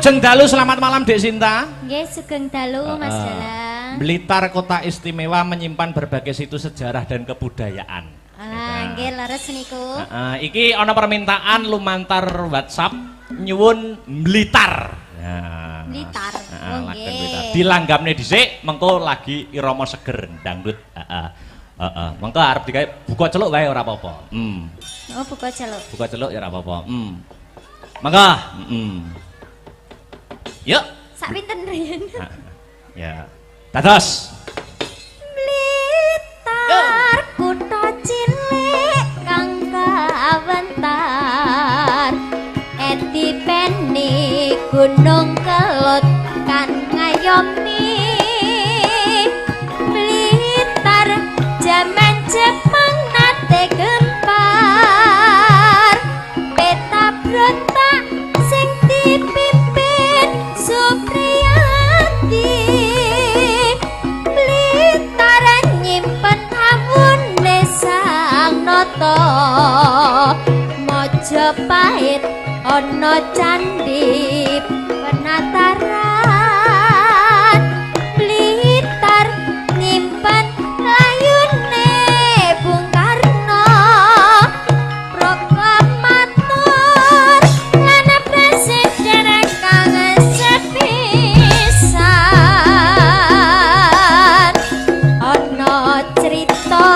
Lajeng dalu selamat malam Dek Sinta. Nggih, sugeng dalu Mas Dalang. Blitar kota istimewa menyimpan berbagai situs sejarah dan kebudayaan. Nggih leres niku. Iki ana permintaan lumantar WhatsApp nyuwun Blitar. Blitar. Nggih. Dilanggamne dhisik mengko lagi irama seger dangdut. Mengko arep digawe buka celuk wae ora apa-apa. Oh, buka celuk. Buka celuk ya ora apa-apa. Mangga. Yuk. Sak pinten riyen? Ya. Dados. Blitar kutha cilik kang kawentar. Etipeni Gunung Kelut kan ngayomi. Blitar jaman Jepang nate gempar. Peta brontak sing dipimpin Supriyati. Blitar nyimpen awune Sang Nata. Majapahit ana candhi penataran. Blitar nyimpen layune Bung Karno. Proklamator lan presiden kang sepisan. Ana crita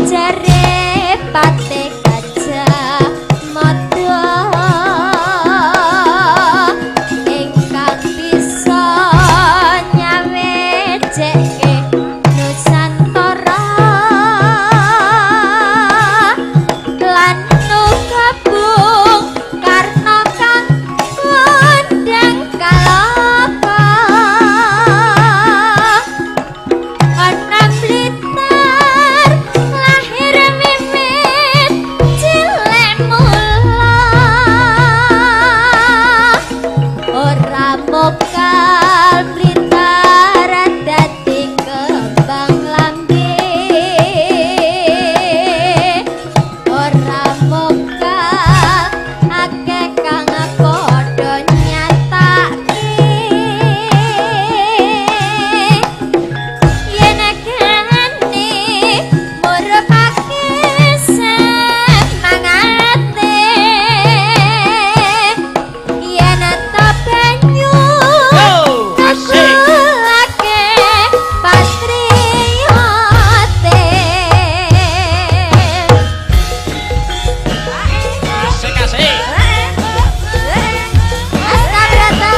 jare Patih Gajah Mada ingkang bisa nyawejeke Nusantara lan gabung Karna kang kondang kalapa. Ana Blitar lahir mimit cilik mula. Ora mokal Blitar dadi kembang lambe. Ora mokal akeh kang padha nyatake. Yen kene murupake semangate. Yen ta banyu kakulake patriote. Asik asik. Astabrata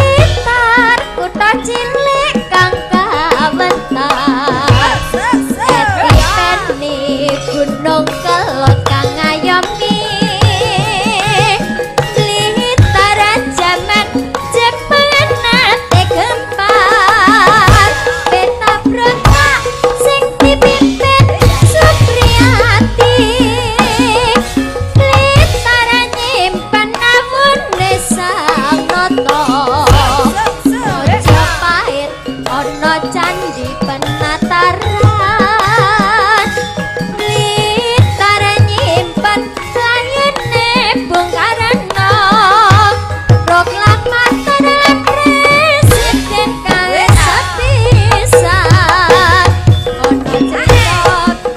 Blitar kutha cilik kang kawentar. Etipeni Gunung Kelut kang ngayomi. Blitar jaman Jepang nate gempar. Peta brontak sing dipimpin Supriyati. Blitar nyimpen awune Sang Nata. Majapahit ana candhi penataran. Blitar nyimpen layune Bung Karno. Proklamator lan presiden kang sepisan. Ana crita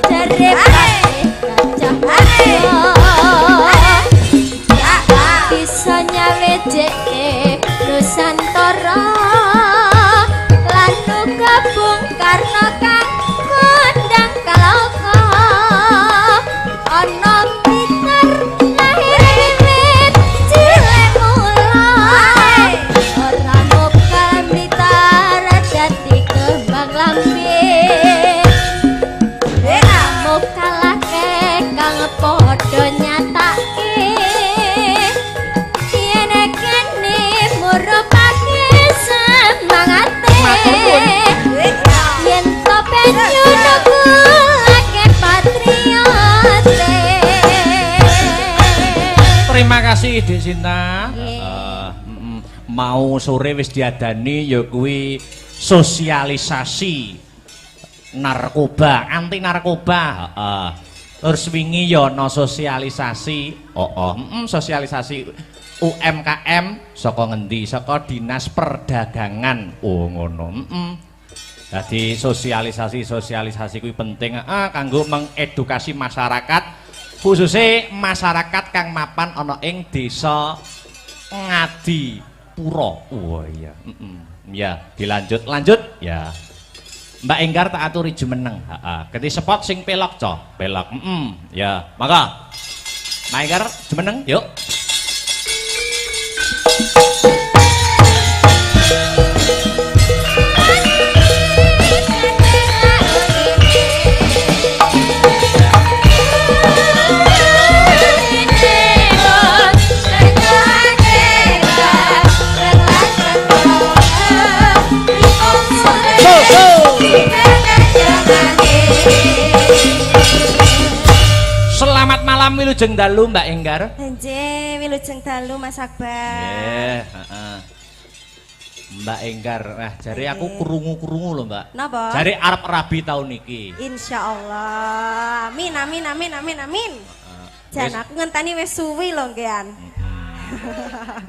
jare Patih Gajah Mada bisa nyawejeke Nusantara lan gabung Karna kang kondang kalapa. Ana Blitar lahir mimit cilik mula. Ora mokal Blitar dadi kembang lambe. Ora mokal akeh kang padha nyatake. Yen kene murupake kasih Dik Sinta. Mau sore wis diadani ya kuwi sosialisasi narkoba, anti narkoba. Terus wingi ya ana sosialisasi. Sosialisasi UMKM saka ngendi? Saka Dinas Perdagangan. Oh ngono. Jadi sosialisasi kuwi penting kanggo mengedukasi masyarakat, khususnya masyarakat kang mapan ana ing desa Ngadipura. Oh iya. Ya, lanjut ya. Mbak Enggar tak aturi jumeneng. Geti spot sing pelok, pelok. Ya, maka Mbak Enggar jumeneng, yuk. Selamat malam wilujeng dalu Mbak Enggar. Nggih, wilujeng dalu Mas Akbar. Mbak Enggar, jare aku krungu-krungu lho, Mbak. Napa? Jare arep rabi taun iki. Insyaallah. Amin. Jan aku ngenteni wis suwi lho ngean.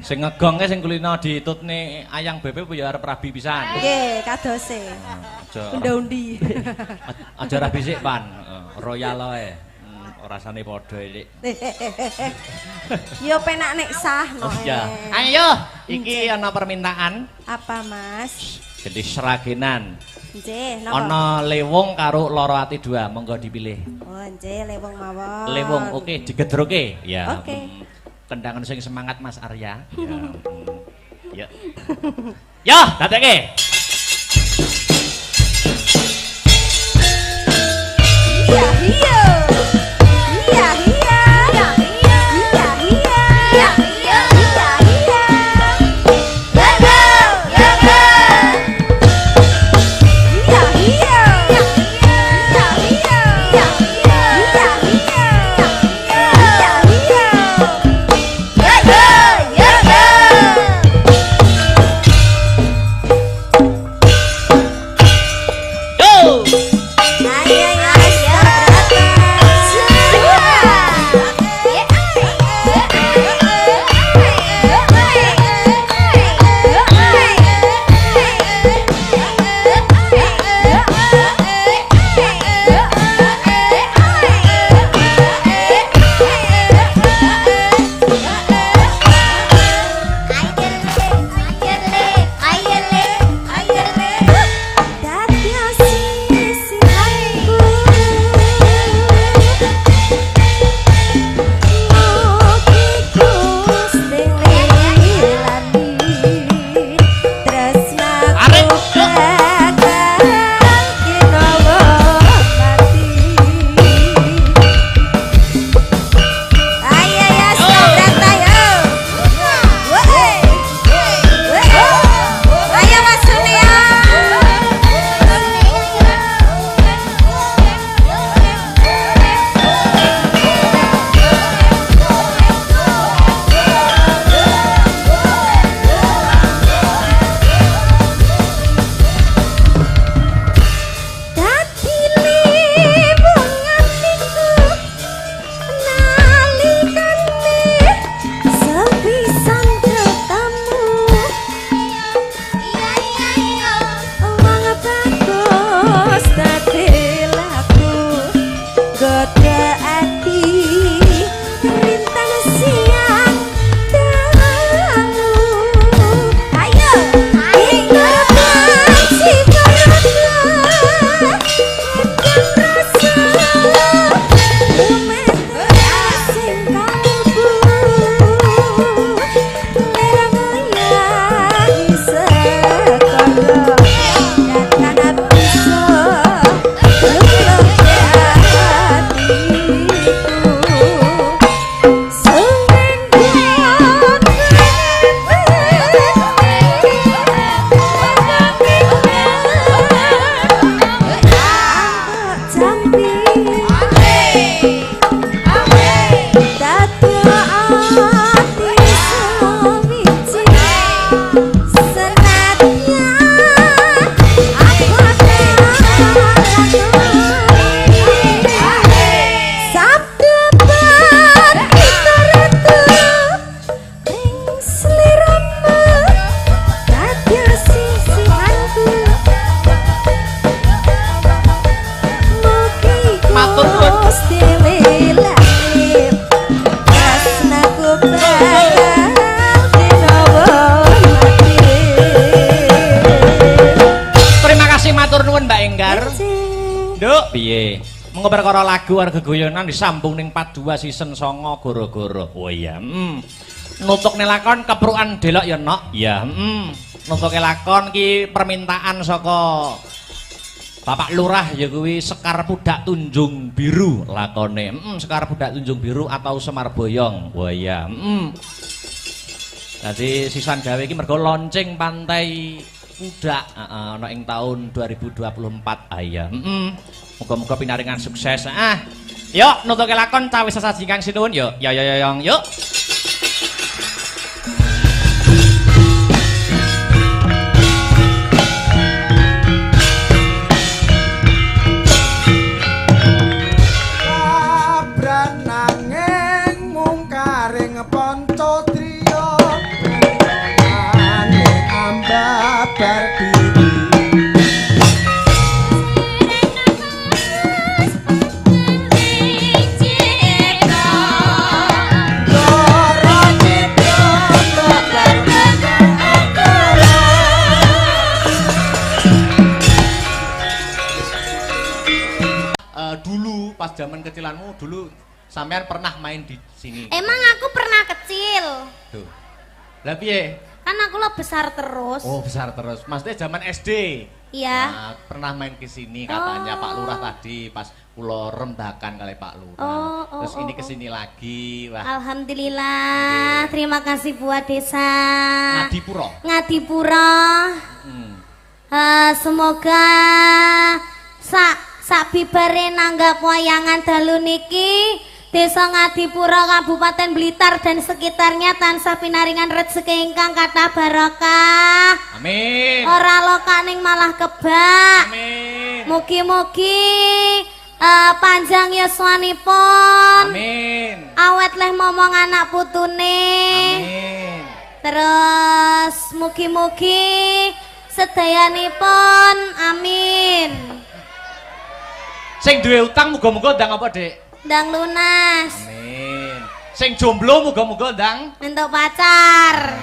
Sing ngegongke sing kulino ditutne ayang bebek ya arep rabi pisan. Nggih, kadose. Unda-undi. Aja rabi sik, Pan. Royal ae. Rasane padha iki. Yo penak nek sah no. Ya. Ayo, iki ana permintaan. Apa, Mas? Gede seragenan. Nggih, napa? Ana lewung karo loro ati dua, monggo dipilih. Oh, nggih, lewung mawon. Lewung, oke, digedroke. Ya. Oke. Kendangan sing semangat Mas Arya. Ya. Ya, dadekke. Iya. Senatnya aku sabda ban kita retu ing sliramu dadi sisihanku mugi Matur nuwun. Gusti welane tresnaku bakal dinawa mati. Terima kasih matur nuwun Mbak Enggar. Nduk, piye? Mengko perkara lagu warga guyonan disambung ning 42 season 9 goro-goro. Oh iya, nutuk lakon keprukan delok ya nok. Ya, nutuke lakon ki permintaan saka Bapak Lurah ya kuwi Sekar Pudak Tunjung Biru lakone. Sekar Pudak Tunjung Biru atau Semar Boyong. Wah iya, Dadi sisan gawe iki mergo launching Pantai Pudak ana ing tahun 2024. Ah iya, Muga-muga pinaringan sukses. Yuk nutuke lakon cawis sesaji Kang Sinuwun yuk. Yuk. Nanging mung karing Pancatriya ane ambabar diri Dulu pas zaman kecilanmu dulu sampean pernah main di sini. Emang aku pernah kecil. Tuh. Lah piye? Kan aku lo besar terus. Oh, besar terus. Maksudnya zaman SD. Iya. Nah, pernah main ke sini katanya Pak Lurah tadi pas kula rembakan kali Pak Lurah. Terus ini ke sini lagi. Wah. Alhamdulillah. Terima kasih buat desa Ngadipuro. Ngadipuro. Semoga sak bibare nanggap wayangan dalu niki Desa Ngadipuro Kabupaten Blitar dan sekitarnya tansah pinaringan rezeki ingkang kathah barokah. Amin. Ora lokaning malah kebak. Amin. Mugi-mugi panjang yuswanipun. Amin. Awet leh momong anak putune. Amin. Terus mugi-mugi sedayanipun amin. Sing duwe utang muga-muga ndang apa, Dik? Ndang lunas. Amin. Sing jomblo muga-muga ndang Entuk pacar.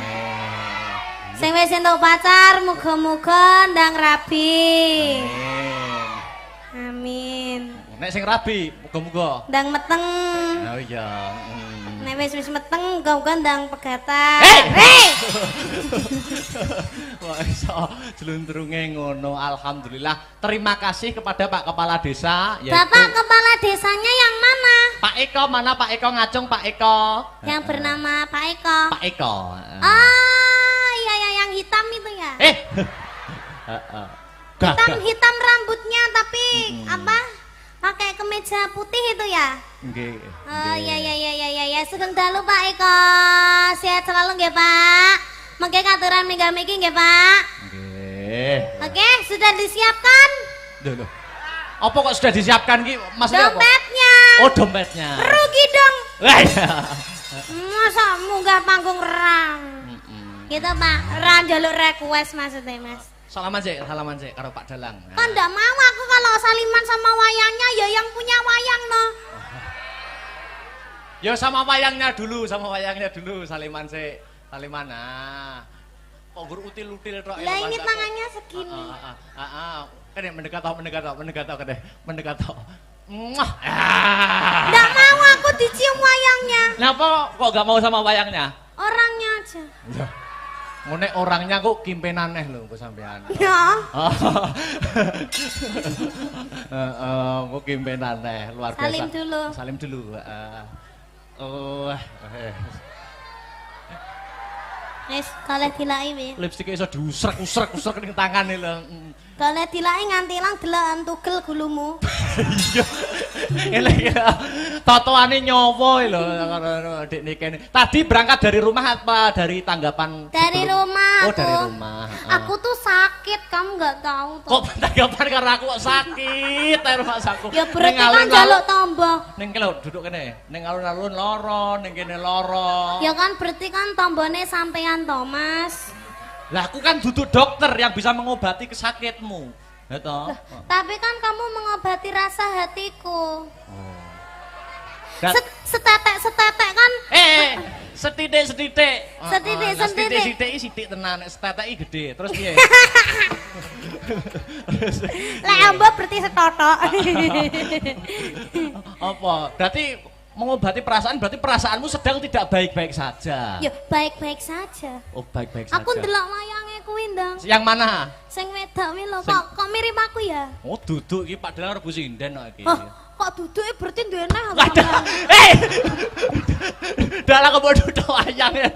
Sing wis entuk pacar muga-muga ndang rabi. Amin. Nek sing rabi muga-muga Ndang meteng. oh iya. Nek wis meteng muga-muga ndang pegatan. Hei! Wah, iso jelundrunge ngono. Alhamdulillah. Terima kasih kepada Pak Kepala Desa yaitu Bapak Kepala Desanya yang mana? Pak Eko. Mana Pak Eko ngacung Pak Eko? Yang bernama Pak Eko. Pak Eko. Ah, iya yang hitam itu ya. Hitam rambutnya tapi apa? Pakai kemeja putih itu ya? Nggih. Oh iya sugeng dalu Pak Eko. Sehat selalu nggih Pak. Mengke katuran mega-megi nggih Pak. Nggih. Oke, sudah disiapkan? Loh. Apa kok sudah disiapkan ki? Maksudnya apa? Dompetnya. Oh, dompetnya. Rugi dong. Wah, iya. Masa munggah panggung rang. Gitu Pak, rang jaluk request maksudnya Mas. Salaman sih karo Pak Dalang. Kan ndak mau aku kalau saliman sama wayangnya ya yang punya wayang no. Ya sama wayangnya dulu saliman sih. Saliman kok gur util-util tok. Lah ini tangannya segini. Kene mendekat tok. Muah. Ndak mau aku dicium wayangnya. Kenapa kok gak mau sama wayangnya? Orangnya aja. Ngene orangnya kok kimpenaneh lho kok sampean. Ya. Kok kimpenaneh luar biasa. Salim dulu. Wis kalih dilaki piye? Lipstik iso diusrek-usrek ning tangane lho. Kalih dilaki nganti ilang delokan tugel gulumu. Iya. Elek ya. Totoane nyowo lho Dik Niken. Tadi berangkat dari rumah apa dari tanggapan? Dari sebelum- rumah. Oh, dari rumah. Aku tuh sakit, kamu nggak tahu tuh. Kok tanggapan karena aku kok sakit rumah saku. Ya berarti kan jaluk tombo. Ning kene lho, duduk kene. Ning alun-alun loro, ning kene loro. Ya kan berarti kan tombone sampean Thomas. Lah aku kan duduk dokter yang bisa mengobati kesakitmu. Ya toh. Tapi kan kamu mengobati rasa hatiku. Dan- Setetek kan. setitik. Setitik. Setitik sithik tenan, nek setetek iki gede. Terus piye? Lek ambo berarti setotok. Apa? Berarti mengobati perasaan berarti perasaanmu sedang tidak baik-baik saja. Ya baik-baik saja. Oh, baik-baik saja. Aku ndelok wayange kuwi ndang. Yang mana? Sing wedok kuwi lho, kok mirip aku ya? Oh, duduk iki padahal Rebu Sinden kok iki. Oh, kok duduke berarti duwe neh. Dalah kok duduk wayange.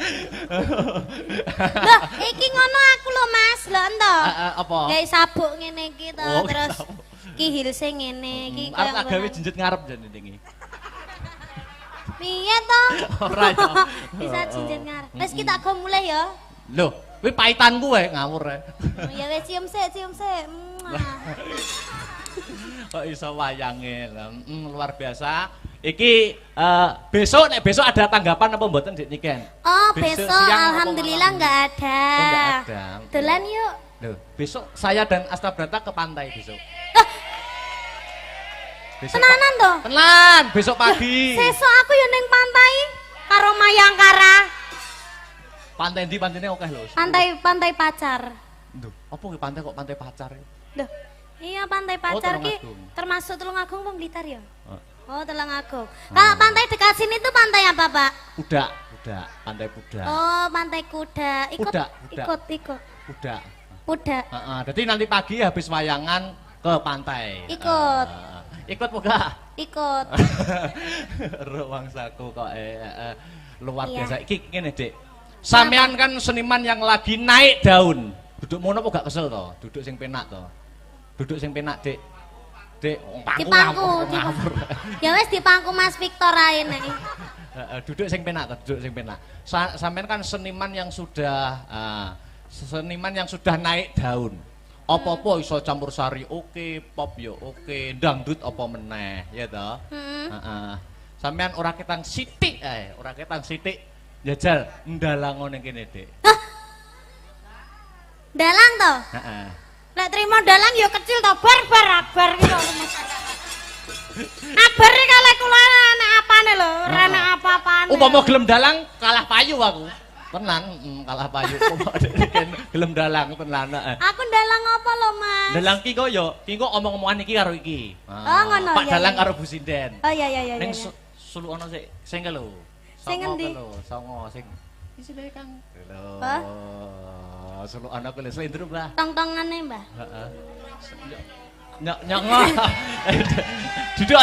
Lah, iki ngono aku lho Mas, lho ento. Apa? Gawe sabuk ngene iki to, Oh, terus sabuk. iki hilse ngene iki Arep tak gawe ngono. jenjet ngarep jan iki. Piye to? Ora ya. Bisa jinjit ngarep. Wis kita go mulai ya. Loh, kuwi paitanku wae ngawur ae. Ya wis cium sik. Kok iso wayange lho. Luar biasa. Iki besok ada tanggapan apa mboten Dik Niken? Oh, Besok besok siang apa alhamdulillah malam? enggak ada. Oh, nggak ada. Dolan yuk. Loh, besok saya dan Asta Brata ke pantai besok. Besok Tenanan to? Tenan, besok pagi. Sesuk aku ya ning pantai karo Mayangkara. Pantai ndi pantene akeh lho. Pantai pacar. Duh, apa ki pantai kok pantai pacar? Loh, iya pantai pacar ki Tulungagung. termasuk Tulungagung apa Blitar ya? Oh. Oh, Tulungagung. Kalau pantai dekat sini tuh pantai apa, Pak? Kuda, pantai kuda. Oh, pantai kuda. Kuda. Kuda. Heeh, jadi nanti pagi habis wayangan ke pantai. Ikut. Ikut muga. Ikut. Ruang saku kok luar Iya. biasa. Iki ngene, Dik. Sampean kan seniman yang lagi naik daun. Duduk mono apa gak kesel to? Duduk sing penak to. Duduk sing penak, Dik. Dik, Dipangku. ngawur. Ya wes dipangku Mas Victor ae nek. Duduk sing penak to, duduk sing penak. Sampean kan seniman yang sudah naik daun. Apa-apa iso campur sari oke, pop yo oke, dangdut apa meneh, ya toh? Heeh. Sampean ora ketang sithik ae, ora ketang sithik njajal ndalang ning kene, Dik. Dalang to? Heeh. Lek trimo dalang ya kecil to, bar iki kok. Abar iki kalih kula nek apane lho, ora nek apa-apane. Upama gelem dalang kalah payu aku. Tenan, kalah payu. Gelem dalang tenan. Aku dalang apa lho, Mas? Dalang ki kok omong-omongan iki karo iki. Oh, ngono, Pak iya, Dalang iya. karo Bu Sinden. Oh iya. Ning sulukono sik, sing ke lho. Sing ngendi? Songo sing isine Kang. Lho. Hah? Sulukono ku lho slendro, Mbah. Tong-tongane, Mbah. Heeh. Nyok. Duduk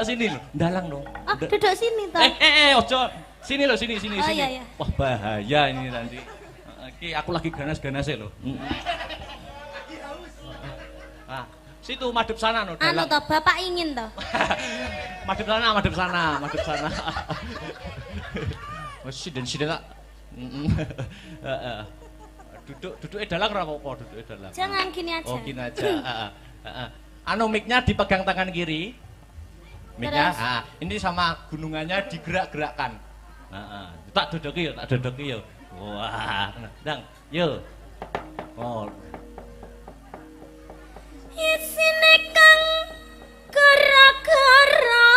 sini lho. Dalang dong. Oh, duduk sini to. Ojo. Sini loh, sini. Oh, iya. Wah, bahaya ini nanti. Iki aku lagi ganas-ganasnya loh. Nah, situ madep sana no, Anu dalang. to, Bapak ingin to. Madep sana. Wes sinden tak. Heeh. Duduk dalang ora apa-apa, duduk dalang. Jangan gini aja. Oh, gini aja. Heeh. Anu mic-nya dipegang tangan kiri. Mic-nya, Terus? ini sama gunungannya digerak-gerakkan. Tak dodoki yo. Wah, dang, yo. Oh. Isine kang gara-gara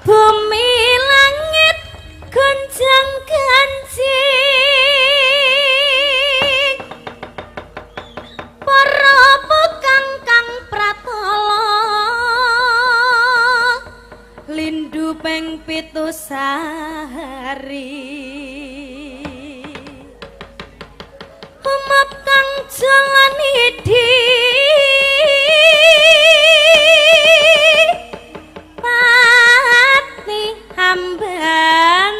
bumi langit gonjang ganjing para pekang kang pratala lindu ping 7 sehari umap kang jalani di pati hambantusi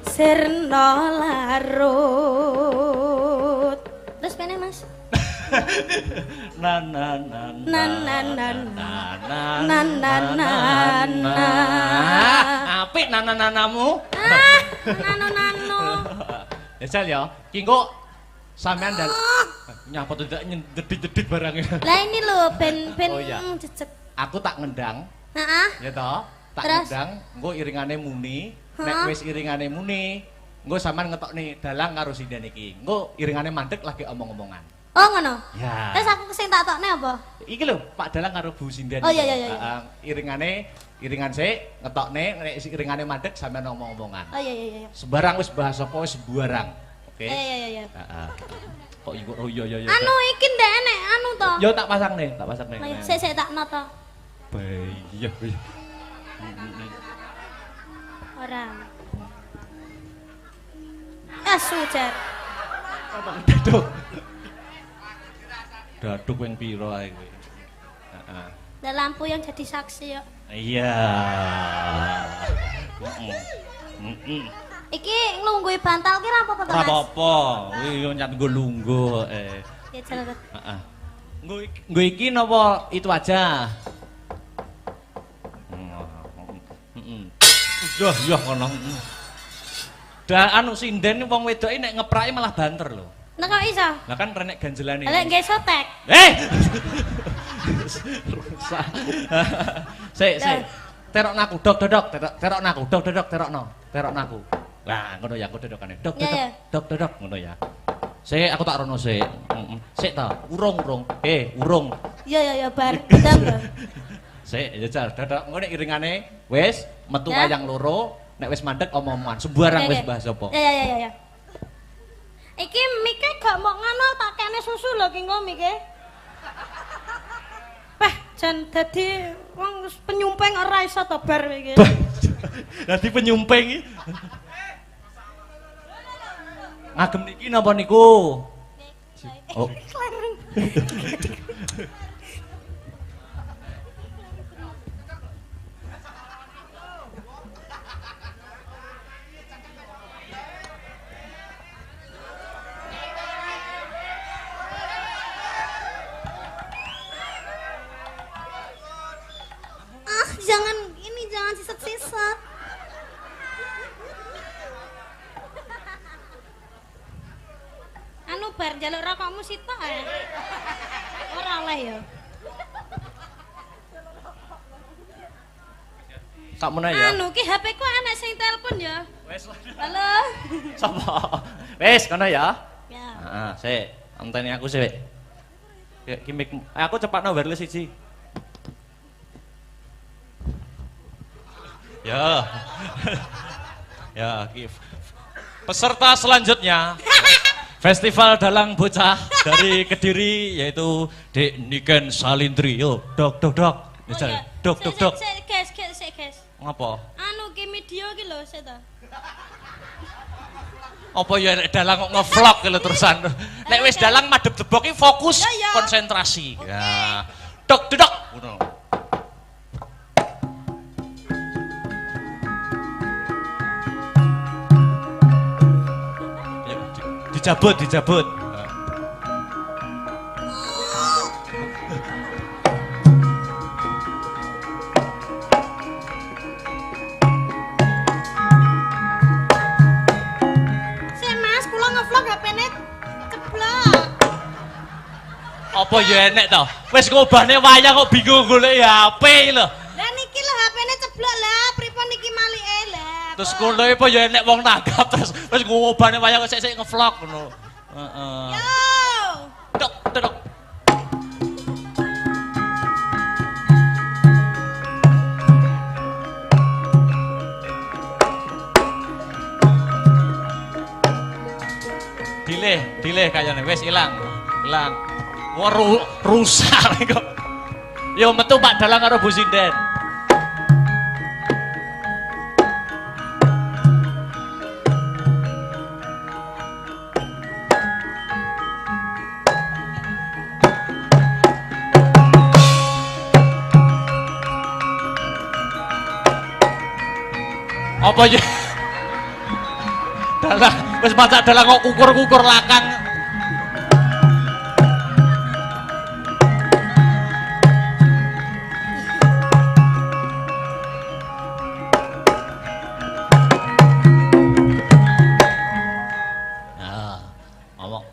sirna larut terus pene Mas Na na na Na, na, na, na Na, na, na. Apik nana-nanamu. Nano. Ya Jal ya, ki engko sampean dan nyapa tuh nyedit-nyedit barangnya. Lah ini lho ben Oh, iya. jejeg. Aku tak ngendang, Heeh. ya toh. Tak Terus? ngendang, engko iringane muni, Hah? nek wis iringane muni, engko sampean ngetokne dalang karo sinden iki. Engko iringane mandek lagi omong-omongan. Oh ngono. Ya. Terus aku sing tak tokne apa? Iki lho, Pak Dalang karo Bu Sinden. Oh, iya, iya, iya. Heeh, iringan sik ngetokne nek iringane mandek sampean omong-omongan. Oh iya. Sembarang wis bahasa apa wis sembarang. Oke. Iya. Heeh. Kok iku oh iya. Anu iki ndek enek anu to. Yo tak pasang nih. Lah sik tak noto. Iya. Ora. Sujar. Daduk. Daduk yang piro ae kowe. Heeh. Ada lampu yang jadi saksi ya. Iya. Iki nglunggui bantal ki ra apa-apa to, Ora Mas? apa-apa. Kuwi yo nyat nggo lungguh. Ya jalan. Heeh. Nggo iki napa itu aja? Ya ngono. Anu sinden wong wedoke nek ngepraki malah banter lho. Nek kok iso? Lah kan renek ganjelane. Lek nggih sotek. Rusak. Sik. Terokno aku, terokno aku, terokno aku. Lah ngono ya aku dodokane. Dok, ngono ya. Sik aku tak rono sik. Sik ta, urung. Urung. Ya bar gedang lho. Sik, jajal dodok engko nek iringane wis metu Ya. wayang loro, nek wis mandek omong-omongan, sembarang wis bahas apa. Ya. Iki mike gak mau ngono tak kene susu lho ki engko mike. Jan dadi wong penyumpeng ora iso to bar iki. Dadi penyumpeng iki. Ngagem niki napa niku? Oh. Jangan sisat-sisat. Anu bar njaluk rokokmu sitok ae. Ora oleh ya. Sakmene ya. Anu ki HP ku enek sing telepon ya. Wes. Halo. Sapa? Wes kono ya. Ya. Heeh, sik. Anteni aku sik. Ki mic aku cepatno wireless siji. Ya. Ya, peserta selanjutnya Festival Dalang Bocah dari Kediri yaitu Dek Niken Salindri. Yo, dok. iya. Dok. Guys. Ngapa? Anu ki video ki lho sik to. Apa ya nek dalang kok nge-vlog ki lho terusan. Nek wis dalang madhep debok ki fokus Ya. konsentrasi. Oke. Ya. Dok. Ngono. Dijabut. Sik Mas, kula nge-vlog HP-ne ceblok. Apa ya enek to? Wis ngobahne wayang kok bingung golek HP lho. Lah niki lho HP-ne ceblok lah, pripun niki malike lah. Terus ngono apa ya enek wong nanggap terus wis ngobahne wayang kok sik nge-vlog ngono. Heeh. Yo. Dok. Dileh kayane wis ilang. Wah rusak kok. Yo metu Pak Dalang karo Bu Sinden. Apa ya? Dalang wis macak dalang kok kukur-kukur lakang.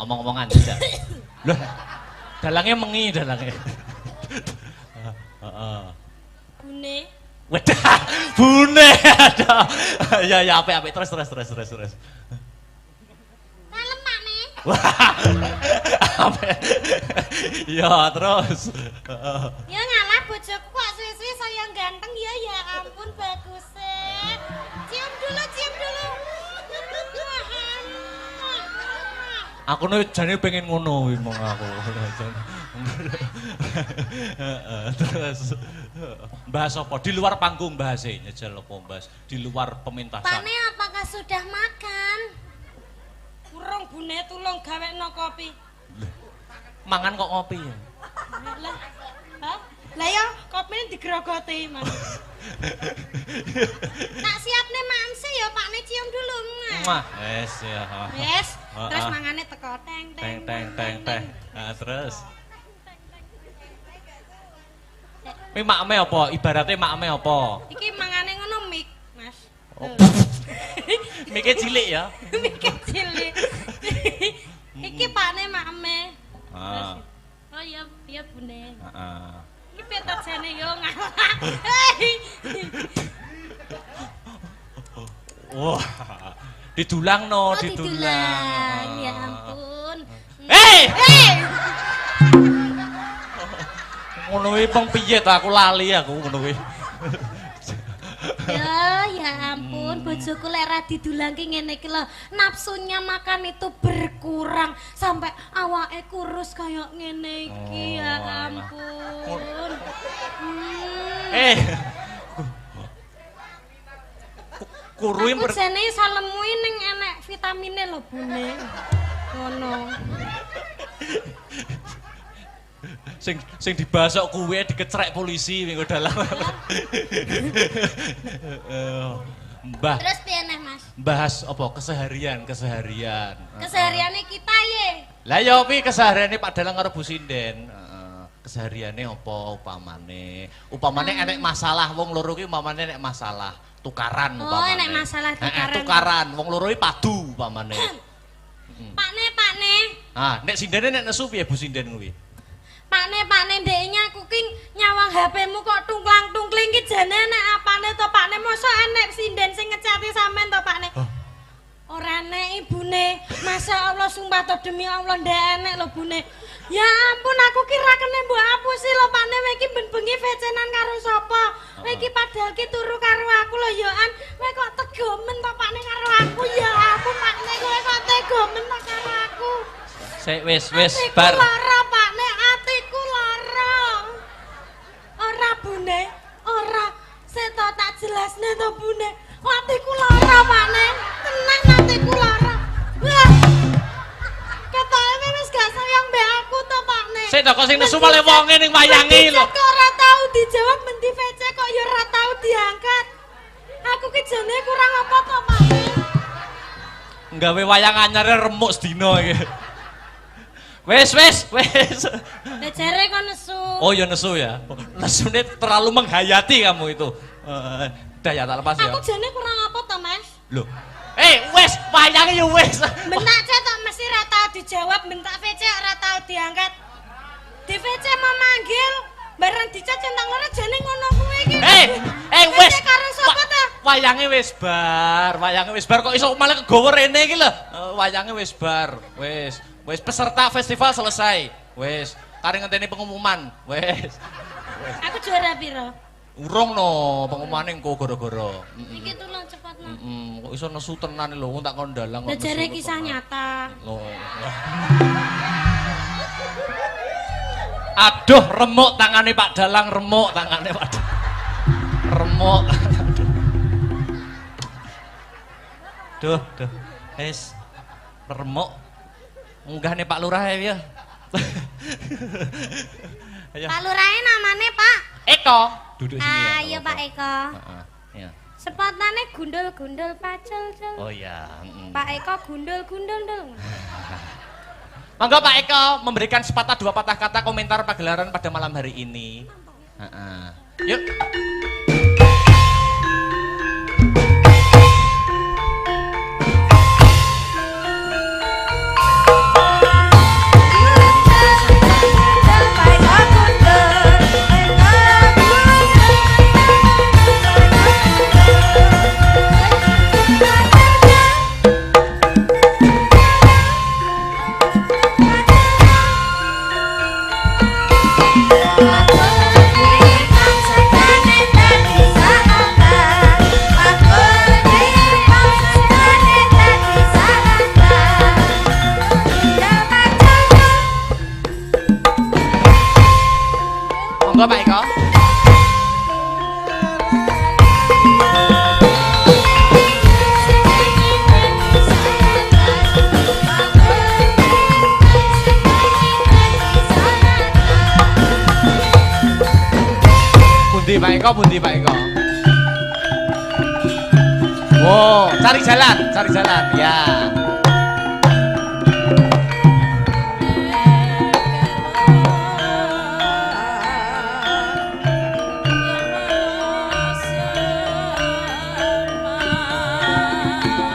Omong-omongan aja. Loh. Dalangnya mengi dalangnya. Heeh. Bune. Wedah, bune ada. Ya apik terus. Kalem Pak Ne. Wah. Apik. Ya terus. Ya ngalah bojoku kok suwi-suwi saya ganteng ya ampun bagus cium dulu. Aku nih jane pengen ngono wih mong aku. Terus bahas apa? Di luar panggung bahasnya nyejel apa bahas? Di luar pementasan. Pak Ne apakah sudah makan? Urung bune tulung gawekno kopi. Mangan kok ngopi ya? Lah. Hah? Lah ya kopine digrogoti, Mas. Tak siapne mamse ya Pak Ne cium dulu. Wah, wes ya. Wes, terus mangane teko teng. Nah, terus. Ini makme apa? Ibaratnya makme apa? Iki mangane ngono mik, Mas. Oh. Miknya cilik ya? Mikir cilik. Iki pakne makme. Ah. Oh iya bune. Heeh. Iki petot jane yo ngalah. Wah. Didulang no, Oh, didulang. Ya ampun. Hei! Ngono kuwi peng piye ta aku lali aku ngono kuwi. Ya ampun, bojoku lek ra didulangke ngene iki lho, nafsunya makan itu berkurang sampai awake kurus kayak ngene iki. Ya ampun. Kuruin Aku jane salemu ning enek vitamine lho, Bune. Ngono. Sing dibasok kuwe dikecrek polisi minggu dalam. Mbah. Terus piye neh, Mas? Bahas apa keseharian. Kesehariane kita ye. Lah ya pi kesehariane Pak Dalang karo Bu Sinden. Kesehariane apa upamane? Upamane enek masalah wong loro ki upamane enek masalah tukaran upamane. Oh, enek masalah tukaran. Tukaran wong loro ki padu upamane. Pak Ne. Ah, nek Sindene nek nesu piye Bu Sinden kuwi? Pak Ne ndeknya aku ki nyawang HP-mu kok tungklang-tungkling ki jane nek apane to Pak Ne mosok enek sinden sing ngecati sampean to Pak Ne. Ora enek ibune. Masya Allah sumpah to demi Allah ndek enek lho Bune. Ya ampun aku kira kene mbok apusi lho Pak Ne iki ben bengi vecenan karo sapa. Kowe iki padahal ki turu karo aku lho ya an. Kowe kok tegomen to Pak Ne karo aku ya ampun Pak Ne kowe kok tegomen to karo aku. Sik wis bar. bar. Lara Pak Ne atiku lara. Ora Bune, ora. Seto tak jelasne to Bune. Atiku lara Pak Ne. Tenang atiku lara. Wah. Ketoke wis gak sayang mbek aku to Pak Ne. Sik to kok sing nesu malah wonge ning wayange lho. Kok ora tau dijawab menti VC kok ya ora tau diangkat. Aku ki jane kurang apa to Pak Ne? Nggawe wayang anyare remuk sedina iki. Wes. Lah jare kok nesu. Oh ya nesu ya. Nesune terlalu menghayati kamu itu. Udah ya tak lepas ya. Aku jane kurang apa to Mas? Loh. Wes, wayange ya wes. Bentak cetok mesti ora tau dijawab, bentak VC ora tau diangkat. Di VC mau manggil, bareng dicat centang loro jane ngono kuwi iki. Wes. Karo sapa ta? Wayange wis bar kok iso malah kegowo rene iki lho. Wayange wis bar. Wes peserta festival selesai. Wes, kare ngenteni pengumuman. Wes. Aku juara piro? Urung no, pengumumane engko gara-gara. Iki tulung cepet no. Kok iso nesu tenan lho, tak kon dalang kok. Lah jare kisah nyata. Aduh, remuk tangane Pak Dalang, remuk tangane Pak Dalang. Remuk. Duh. Wis remuk. Munggah nih Pak Lurah ya. Pak Lurahe namane Pak Eko. Duduk sini ya. Ayo Pak Eko. Iya. Sepotane gundul-gundul pacul. Oh iya. Pak Eko gundul-gundul. Monggo Pak Eko memberikan sepatah dua patah kata komentar pagelaran pada malam hari ini. Yuk. Eko bundi Pak Eko? Wow, cari jalan, ya.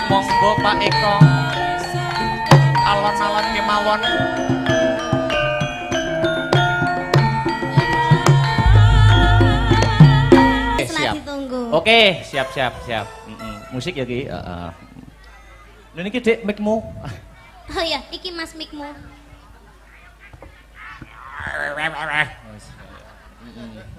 Monggo Pak Eko, alon-alon kemawon. Setelah ditunggu. Oke, siap. Musik ya Ki. Lha niki Dik mic-mu. Oh iya, iki Mas mikmu.